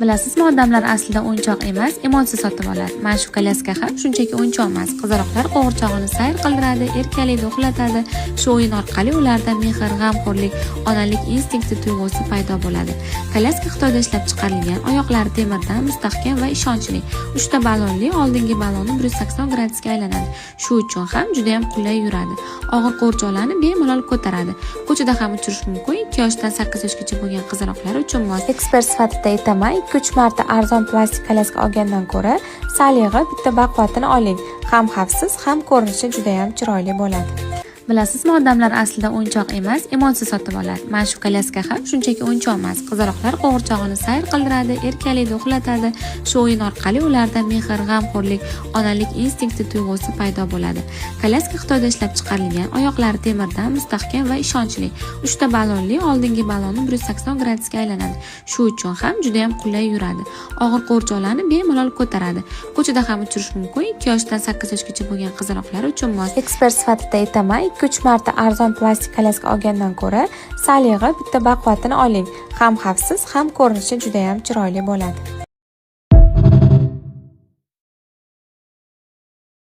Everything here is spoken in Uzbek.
Bilasizmi, odamlar aslida o'yinchoq emas, emotsiya sotib oladi. Mana shu kolyaska ham shunchaki o'yinchoq emas. Qizaloqlar qo'g'irchog'ini sayr qildiradi, erkalikda uxlatadi. Shu o'yin orqali ularda mehr, g'amxo'rlik, onalik instinkti tuyg'usi paydo bo'ladi. Kolyaska Xitoyda ishlab chiqarilgan, oyoqlari temirdan, mustahkam va ishonchli. 3 ta ballonli, oldingi balloni 180 gradusga aylanadi. Shu uchun ham juda ham qulay yuradi. Og'ir qo'g'irchoqlarni bemalol ko'taradi. Ko'chada ham uchirish mumkin. 2 yoshdan 8 yoshgacha bo'lgan qizaloqlar uchun mos. Ekspert sifatida aytaman, 2-3 marta arzon plastik kolyaska olgandan ko'ra, salig'i bitta baquvvatini oling. Ham xavfsiz, ham ko'rinishi juda ham chiroyli bo'ladi. Bilasizmi, odamlar aslida o'yinchoq emas, emotsiya sotib oladi. Mana shu kolyaska ham shunchaki o'yinchoq emas. Qizaloqlar qo'g'irchog'ini sayr qildiradi, erkalikda uxlatadi. Shu o'yin orqali ularda mehr, g'amxo'rlik, onalik instinkti tuyg'usi paydo bo'ladi. Kolyaska Xitoyda ishlab chiqarilgan, oyoqlari temirdan, mustahkam va ishonchli. 3 ta ballonli, oldingi balloni 180 gradusga aylanadi. Shu uchun ham juda ham qulay yuradi. Og'ir qo'g'irchoqlarni bemalol ko'taradi. Ko'chada ham uchirish mumkin. 2 yoshdan 8 yoshgacha bo'lgan qizaloqlar uchun mos. Ekspert sifatida aytaman, 2-3 marta arzon plastik kolyaska olgandan ko'ra, salig'i bitta baquvvatini oling. Ham xavfsiz, ham ko'rinishi juda ham chiroyli bo'ladi.